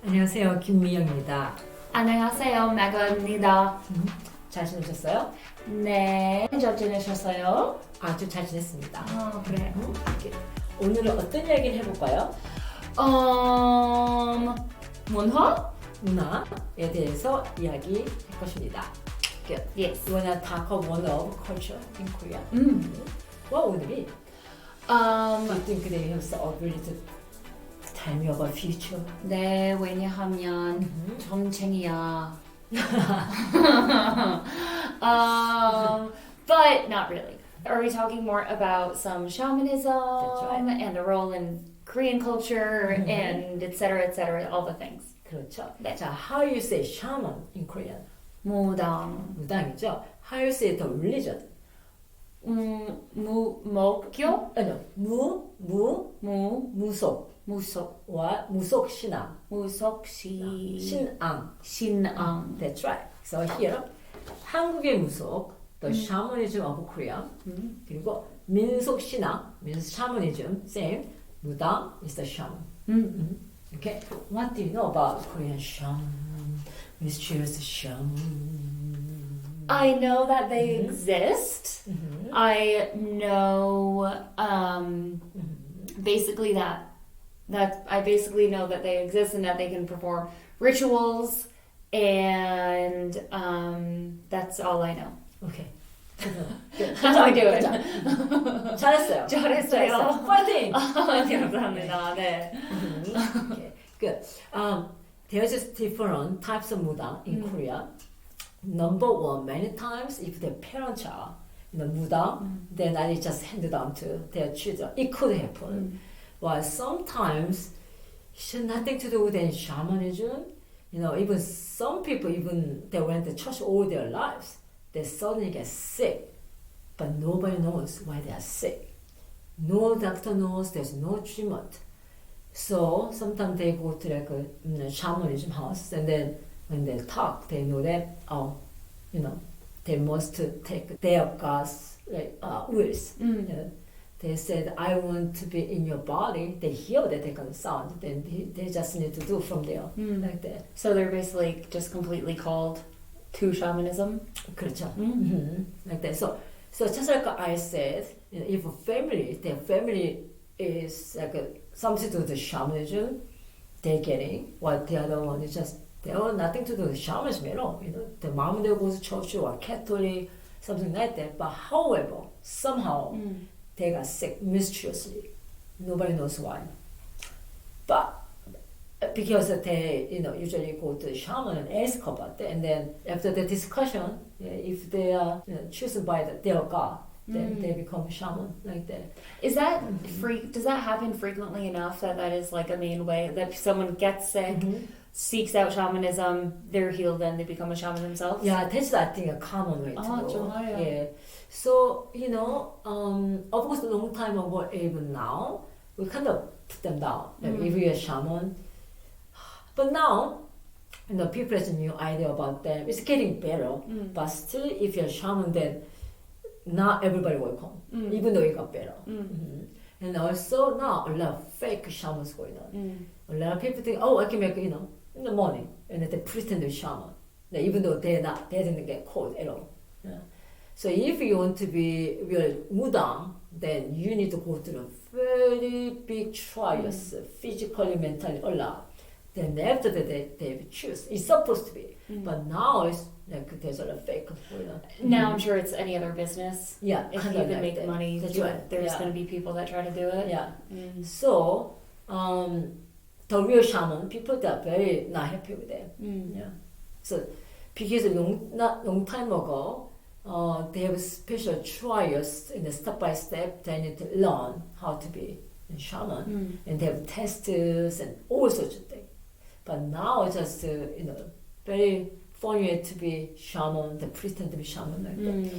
안녕하세요. 김미영입니다. 안녕하세요, 메가입니다. 잘 지내셨어요? 네, 잘 지내셨어요? 아주 잘 지냈습니다. 그래요. 이렇게. 오늘은 어떤 이야기를 해볼까요? 문화? 문화에 대해서 이야기할 것입니다. Good. Yes. You wanna talk about one of culture in Korea? What would it be? Do you think they have the ability to tell me about future? 네, 왜냐하면 전쟁이야. But not really. Are we talking more about some shamanism right. and the role in Korean culture and et cetera, all the things? 그렇죠. 네. 자, how you say shaman in Korean? 무당, 무당이죠. How you say the religion? 목교, 아니요. 무속. 무속 신앙. 신앙. That's right. So here, 한국의 무속, the shamanism of Korea. 그리고 민속 신앙, shamanism, same. 무당 is the shaman. Okay. What do you know about Korean shaman? Mysterious shaman. I know that they exist. I know basically that I basically know that they exist and that they can perform rituals, and that's all I know. Okay. How do I do it? 잘했어요. 잘했어요. 파이팅! 감사합니다. 네. Okay, good. There's just different types of 무당 in Korea. Number one, many times if the parents are 무당, then I just hand it down to their children. It could happen. But sometimes it has nothing to do with any shamanism. Even some people, even they went to church all their lives, they suddenly get sick, but nobody knows why they are sick. No doctor knows, there's no treatment. So sometimes they go to like a shamanism house, and then when they talk, they know that they must take their God's wills. They said, "I want to be in your body." They hear that they can sound. Then they just need to do from there like that. So they're basically just completely called to shamanism. 그렇죠. Like that. So just like I said, if their family is like something to do with shamanism, they're getting what the other one is just. They have nothing to do with shamanism at all. The mom they go to church or Catholic, something like that. But however, somehow they got sick mysteriously. Nobody knows why. But because they usually go to the shaman and ask about that, and then after the discussion, if they are chosen by their God, then they become shaman like that. Is that does that happen frequently enough that is like a main way that someone gets sick, seeks out shamanism, they're healed, and they become a shaman themselves? Yeah, that's I think a common way to go. 정말요? Yeah. So of course, a long time ago, even now, we kind of put them down. Like if you're a shaman, but now, people has a new idea about them. It's getting better, but still, if you're a shaman, then not everybody welcome, even though it got better. And also now a lot of fake shamans going on. A lot of people think, oh, I can make the money, and they pretend to be shaman, even though they didn't get caught at all. Yeah. So if you want to be real mudang, then you need to go through very big trials, physically, mentally, a lot. Then after that, they choose. It's supposed to be, but now it's like there's a lot of fake going on. Now I'm sure it's any other business. Yeah, If you can make money, That's right. there's going to be people that try to do it. Yeah. So the real shaman, people that are very not happy with them. Yeah. So because long time ago, they have special trials in the step by step. They need to learn how to be a shaman, and they have tests and all sorts of things. But now it's just very funny way to be shaman, the pretend to be shaman like that.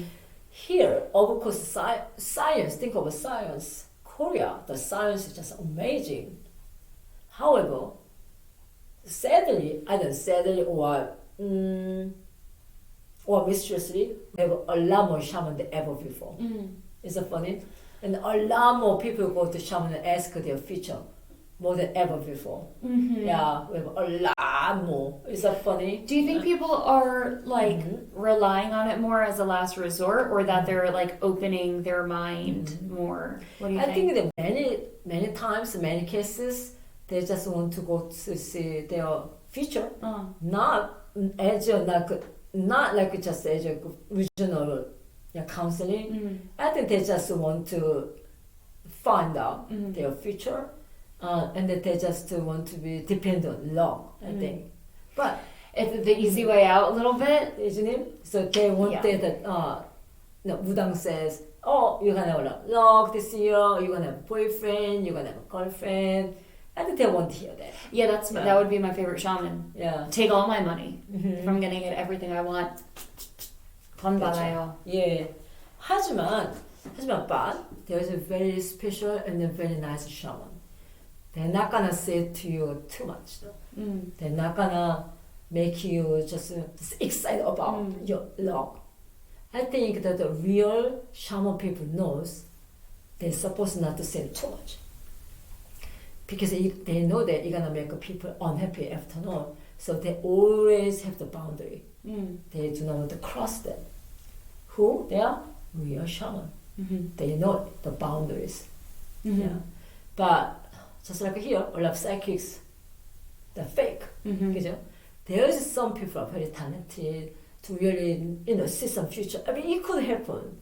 Here, of course, science. Think of science. Korea, the science is just amazing. However, sadly, either sadly or mysteriously, we have a lot more shaman than ever before. Isn't it funny? And a lot more people go to shaman and ask their future. more than ever before. Mm-hmm. Yeah, we have a lot more. Is that funny? Do you think people are like relying on it more as a last resort, or that they're like opening their mind more? What do you I think? think that many times, many cases, they just want to go to see their future, not as a, not like just as a regional counseling. I think they just want to find out their future, and that they just want to be dependent long. I think, but It's the easy way out a little bit. isn't it? So they want that. Mudang says, "Oh, you're gonna have a love this year. You're gonna have a boyfriend. You're gonna have a girlfriend." I think they want to hear that. Yeah, that would be my favorite shaman. Yeah. Take all my money from getting it everything I want. 돈 받아요. Yeah. 하지만 but there is a very special and a very nice shaman. They're not gonna say to you too much though. They're not gonna make you just excited about your luck. I think that the real shaman people knows they're supposed not to say too much. Because they know that you're gonna make people unhappy after all. So they always have the boundary. They do not want to cross them. Who? They are real shaman. They know the boundaries. Yeah. But just like here, a lot of psychics, they're fake. 그죠? There is some people are very talented to really, see some future. I mean, it could happen,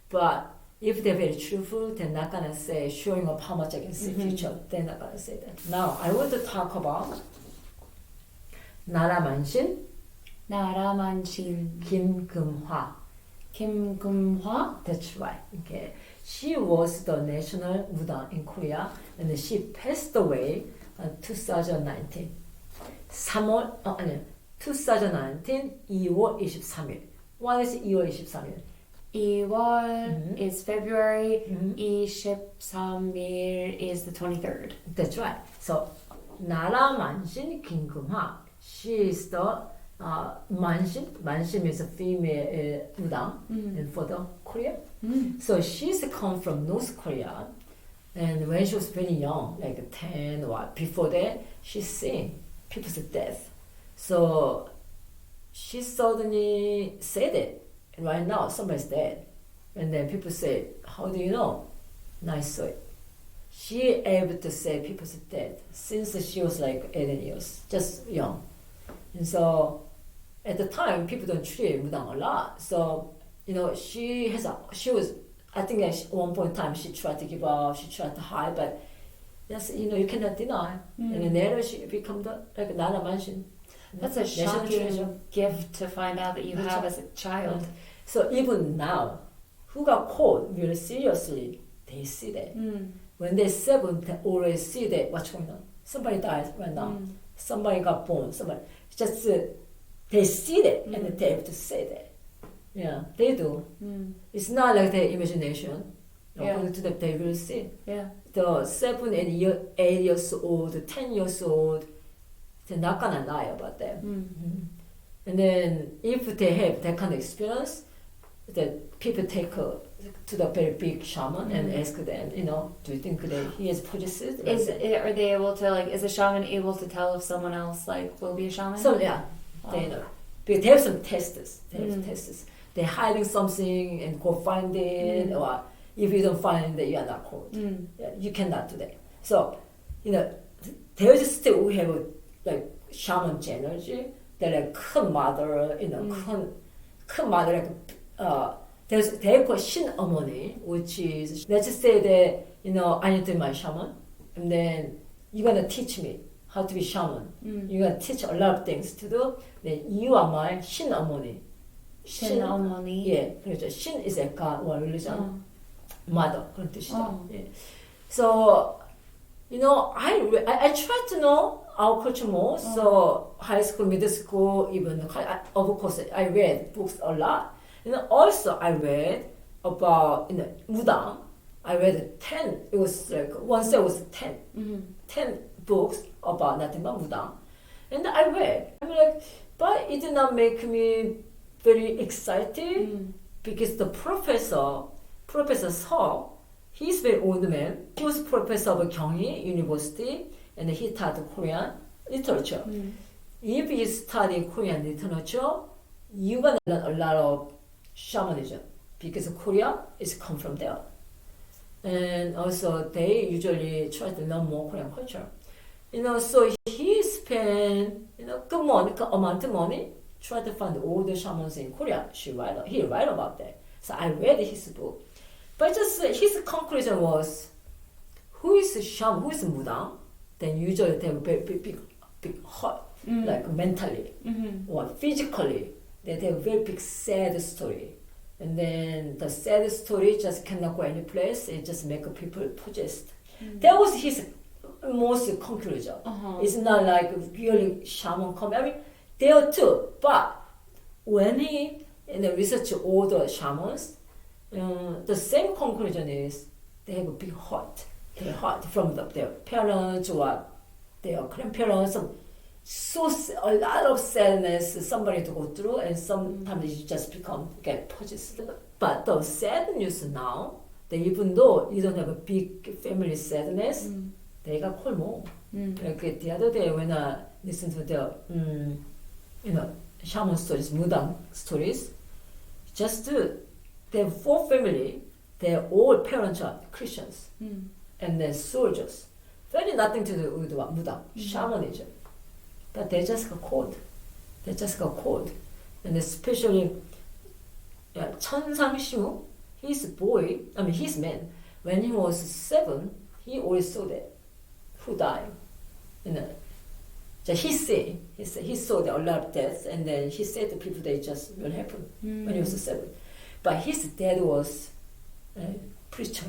but if they're very truthful, they're not gonna say showing up how much I can see future. They're not gonna say that. Now, I want to talk about 나라만신, 나라만신. 김금화. 김금화? That's right. Okay. She was the national Buddha in Korea, and she passed away in 2019. 2019 2월 23일. What is 2월 23일? 2월 is February. 23일 is the 23rd. That's right. So 나라만신 김금화. She is the 만신. 만신 means a female Buddha, and for the Korea. So she's come from North Korea, and when she was very young, like 10 or before that, she's seen people's death. So she suddenly said it. Right now, somebody's dead. And then people say, how do you know? And I saw it. She able to say people's dead since she was like 18 years, just young. And so at the time, people don't treat Mudang a lot. So, she was, I think at one point in time, she tried to give up, she tried to hide, but yes, you cannot deny. And then later she became like Nana Mansion. That's a shocking gift to find out that you have as a child. So even now, who got caught really seriously, they see that. When they're 7, they always see that what's going on. Somebody died right now. Somebody got born. Somebody just they see that and they have to say that. Yeah, they do. It's not like their imagination. According to them, they will see. Yeah. The 7 and 8 years old, 10 years old, they're not gonna lie about them. And then if they have that kind of experience, that people take her to the very big shaman and ask them, do you think that he is possessed? Are they able to is a shaman able to tell if someone else will be a shaman? So yeah, they know. Because they have some tests. They're hiding something and go find it, or if you don't find it, you are not called. Yeah, you cannot do that. So, there's still we have shaman energy. They're 큰 mother, 큰 mother they call 신어머니, which is let's say that I need to be my shaman, and then you're gonna teach me how to be shaman. You're gonna teach a lot of things to do. Then you are my 신어머니. 신어머니. 예, 그렇죠. 신 is a god or religion. Mother 그런 뜻이죠. 예. So I try to know our culture more. So high school, middle school, even of course I read books a lot. Also I read about Mudang. I read 10. It was one set was 10. 10 books about nothing but Mudang. And I read. But it did not make me very excited because the Professor Seo, he's very old man. He was professor of Gyeonggi University. and he taught Korean literature. If you study Korean literature, you're gonna learn a lot of shamanism because Korea is come from there. And also they usually try to learn more Korean culture. So he spent, good amount of money, try to find all the shamans in Korea. He write about that. So I read his book. But just his conclusion was, who is shaman, who is mudang, then usually they have big heart, like mentally or physically. They have a very big sad story. And then the sad story just cannot go any place. It just make people possessed. That was his most conclusion. It's not like really shaman come. I mean, there too. But when he research all the shamans, the same conclusion is they have a big heart. Their heart from their parents or their grandparents. So a lot of sadness somebody to go through, and sometimes you just get possessed. But the sad news now, that even though you don't have a big family sadness, they got called more. Like the other day when I listened to the shaman stories, mudang stories, just they have 4 family. Their all parents are Christians, and then soldiers. Very nothing to do with mudang, shamanism. But they just got called. And especially 천상 시무, his man, when he was 7, he always saw that who died. So he saw that a lot of deaths, and then he said to people that it just will happen when he was 7. But his dad was a preacher.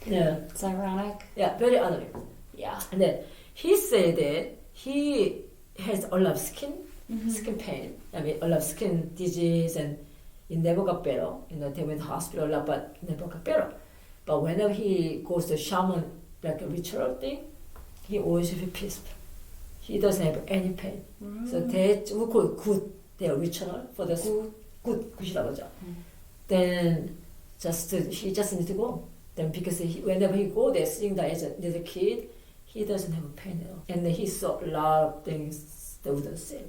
Yeah. It's ironic. Yeah, very ironic. Yeah. And then he said that he has a lot of skin pain. I mean, a lot of skin disease, and it never got better. They went to the hospital a lot, but never got better. But whenever he goes to shaman, like a ritual thing, he always feels peaceful. He doesn't have any pain. So that we call good their ritual for the 굿이라고 하죠. Then he just needs to go. Then because whenever he go there, seeing that as a little kid, he doesn't have a pain at all. And he saw a lot of things that wouldn't say.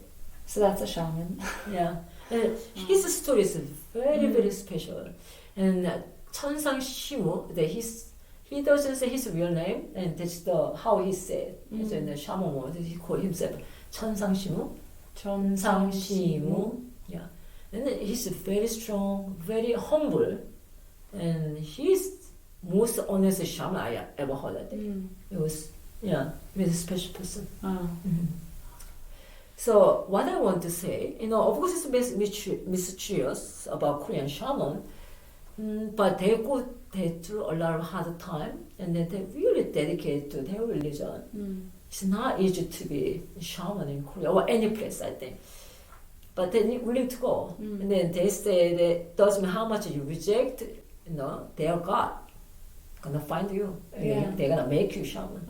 So that's a shaman. Yeah. And his story is very, very special. And 천상 시무, he doesn't say his real name, and that's how he said. So in the shaman word, he called himself 천상 시무. 천상 시무. Yeah. And he's very strong, very humble, and he's most honest shaman I ever heard of. It was, very special person. So what I want to say, of course it's mysterious about Korean shaman, but they go through a lot of hard time, and then they really dedicate to their religion. It's not easy to be a shaman in Korea or any place, I think. But they're willing to go. And then they say that doesn't matter how much you reject, their God gonna find you. Yeah. They're gonna make you shaman.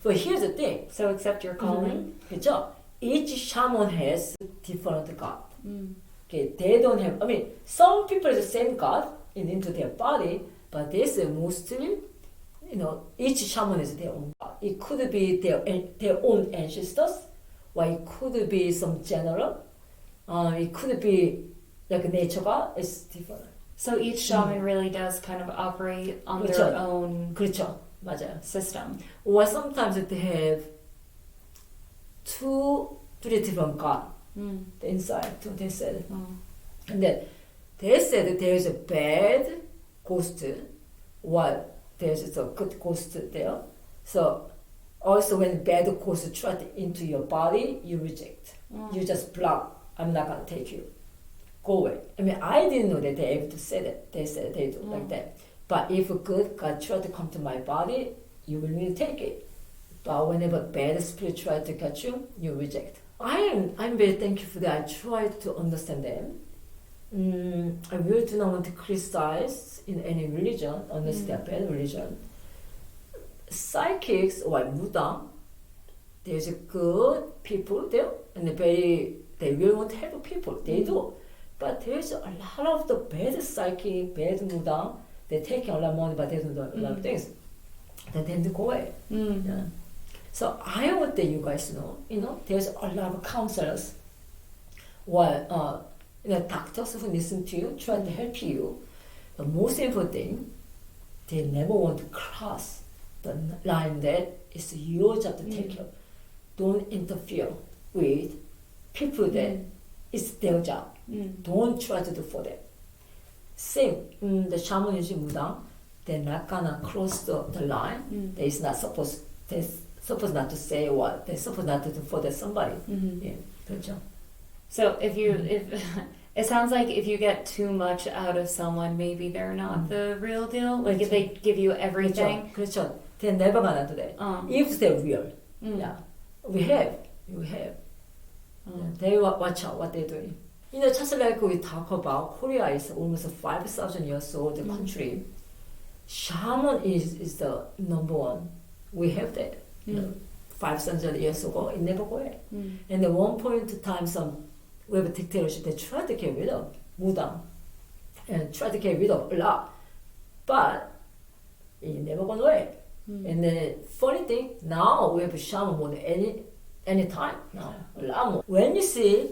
So here's the thing. So accept your calling. 그렇죠? Each shaman has different God. Okay, they don't have. I mean, some people have the same God into their body, but they say mostly, each shaman is their own God. It could be their own ancestors, or it could be some general. It could be like nature God. It's different. So each shaman really does kind of operate on 그렇죠. their own 그렇죠. 맞아요. system. Or sometimes they have 2-3 different God inside. They said, and then they said that there is a bad ghost, while there's a good ghost there. So also when bad ghost try to into your body, you reject. You just block. I'm not gonna take you. Go away. I mean, I didn't know that they're able to say that. They said they do like that. But if a good God try to come to my body, you will really take it. But whenever bad spirit try to catch you, you reject. I'm very thankful for that. I try to understand them. I really do not want to criticize in any religion unless they are bad religion. Psychics or mudang, there's a good people there, and they really want to help people. They do. But there's a lot of the bad psychic, bad mudang. They're taking a lot of money, but they don't do a lot of things. then they go away. Yeah. So I want that you guys know, there's a lot of counselors or doctors who listen to you, try to help you. The most important thing, they never want to cross the line that it's your job to take care. Don't interfere with people that it's their job. Don't try to do for them. Same, the shamanism Buddha, they're not gonna cross the line. They're supposed not to say what they're supposed not to do for somebody. Yeah, good job. So if it sounds like if you get too much out of someone, maybe they're not the real deal. Like if they give you everything. 그렇죠. They're never gonna do that. If they're real. Yeah. We have. They watch out what they're doing. Just like we talk about, Korea is almost a 5,000 years old country. Shaman is the number one. We have that. 5,000 years ago, it never go away. And at one point in time, some web dictatorship, they tried to get rid of Mudang and tried to get rid of a lot. But it never gone away. And the funny thing, now we have shaman more than any time now. A lot more. When you see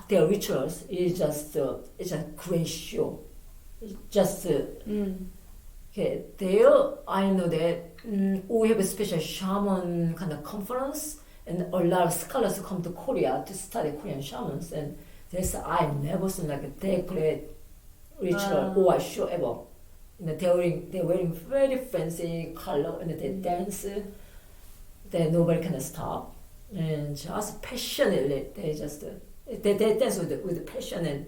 their rituals, it's a great show. Okay, there I know that we have a special shaman kind of conference, and a lot of scholars come to Korea to study Korean shamans, and they say I never seen like a decorate ritual or show ever. They're wearing very fancy color and they dance. That nobody can stop, and just passionately they dance with passion, and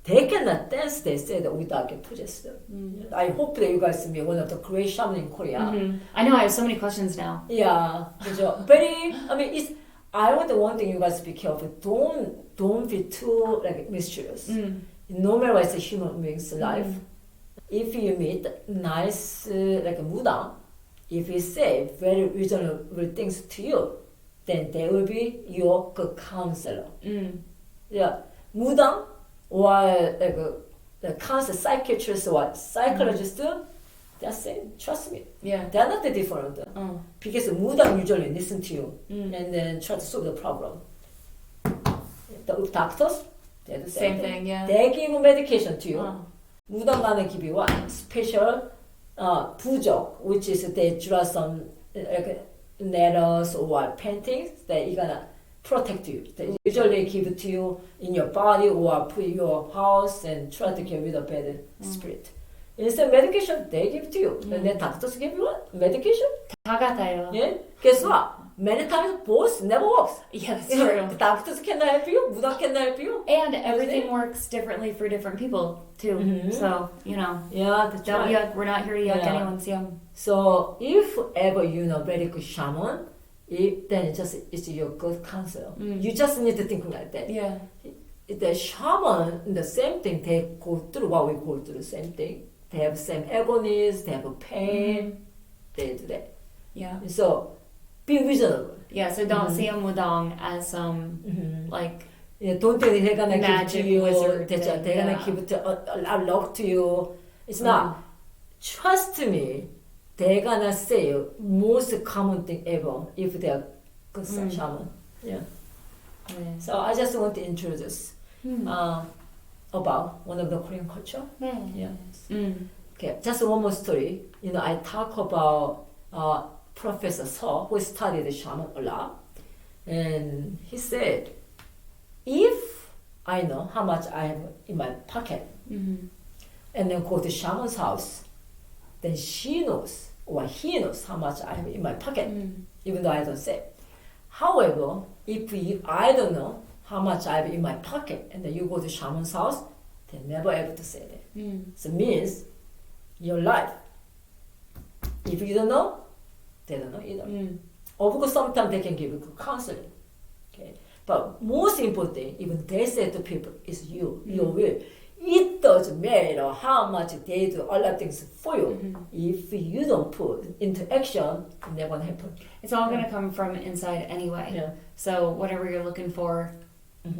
they cannot dance. They say that without getting possessed. I hope that you guys be one of the great shaman in Korea. I know I have so many questions now. Yeah, I want the one thing you guys be careful. Don't be too like mischievous. No matter what, it's a human being's life. If you meet nice like a Buddha, if he say very reasonable things to you, then they will be your good counselor. Yeah, Buddha or like the counselor, psychiatrist or psychologist, that's it. Trust me. Yeah, they're not that different. Because Buddha usually listen to you and then try to solve the problem. The doctors, they're the same thing. Yeah, they give medication to you. Buddha gonna give you one special 부적, which is they draw some like letters or paintings that are gonna protect you. They usually give it to you in your body or put in your house and try to get rid of bad spirit. Instead medication, they give to you. And then doctors give you what? Medication? 다 같아요. Yeah? Guess what? Many times both never works. Yeah, that's true. The doctors cannot help you, Buddha cannot help you. And everything works differently for different people too. So, Yeah, that's right. yuck. We're not here to yuck anyone's yum. So if ever you know very good shaman, then it's your good counselor. You just need to think like that. Yeah. The shaman, the same thing, they go through what we go through, the same thing. They have same agonies, they have pain, they do that. Yeah. So be reasonable. Yeah, so don't see a mudang as some like don't think they're gonna magic give to you. wizard. They're gonna give it a lot to you. It's not. Trust me, they're gonna say most common thing ever if they're good shaman. Yeah. So I just want to introduce about one of the Korean culture. Yeah. Okay, just one more story. I talk about Professor So, who studied shaman a lot, and he said, if I know how much I have in my pocket, and then go to shaman's house, then she knows or he knows how much I have in my pocket, even though I don't say. However, if I don't know how much I have in my pocket, and then you go to shaman's house, they're never able to say that. So it means your life. If you don't know, they don't know either. Of course, sometimes they can give you counseling. Okay, but most important thing, even they say to people, is you, your will. It doesn't matter how much they do all of things for you. If you don't put into action, it never gonna happen. It's all gonna come from inside anyway. Yeah. So whatever you're looking for,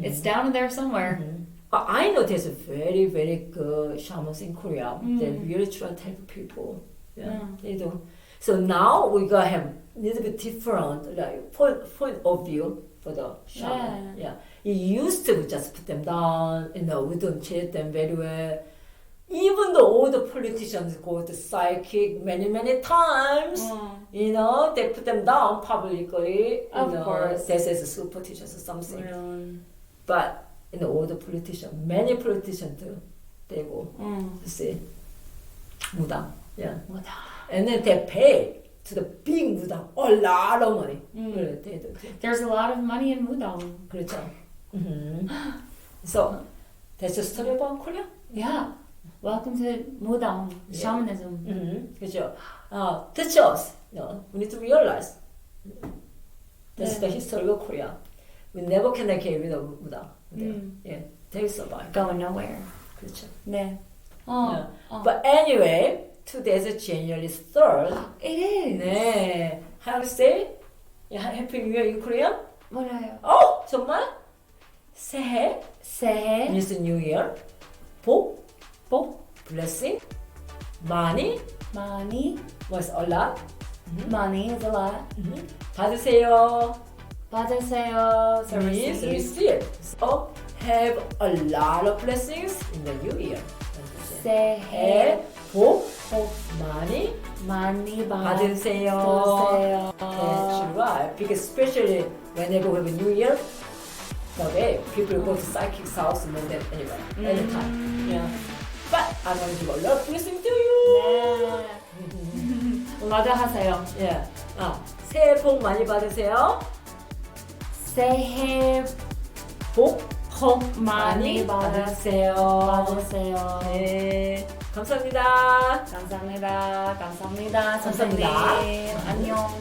it's down in there somewhere. But I know there's a very, very good shamans in Korea. They really try to help people. Yeah, they do. So now we gonna have a little bit different like point of view for the shaman. Yeah. You used to just put them down, we don't treat them very well. Even though all the politicians go to psychic many times, they put them down publicly. Of course. This is superstitious or something. Really? But all the politicians, many politicians do, they go to see 무당. Yeah. 무당. And then they pay to the big 무당 a lot of money. 그래, they do. There's a lot of money in 무당. 그렇죠. So that's the story about Korea. Yeah. Welcome to 무당, shamanism. 그렇죠. Teach us. We need to realize that's the history of Korea. We never can get rid of 무당. Yeah, tell us about it. Going nowhere. 그렇죠. 네. Yeah. But anyway, today is January 3rd. It is. 네. How to say? Yeah, Happy New Year in Korean? 뭐라요? 정말? 새해 새해. means New Year. 복, blessing. 많이 was a lot. Money is a lot. 받으세요. 받으세요. So means receive. receive. So have a lot of blessings in the New Year. 새해 복, 많이 받으세요. That's right. Because especially whenever we have a New Year, okay, people go to psychic's house more than anytime. Yeah. But I want to give a lot of blessing to you. 네. 맞아 하세요. Yeah. 새해 복 많이 받으세요. 새해 복 많이 받으세요. 네. 감사합니다. 감사합니다. 감사합니다. 선생님. 안녕.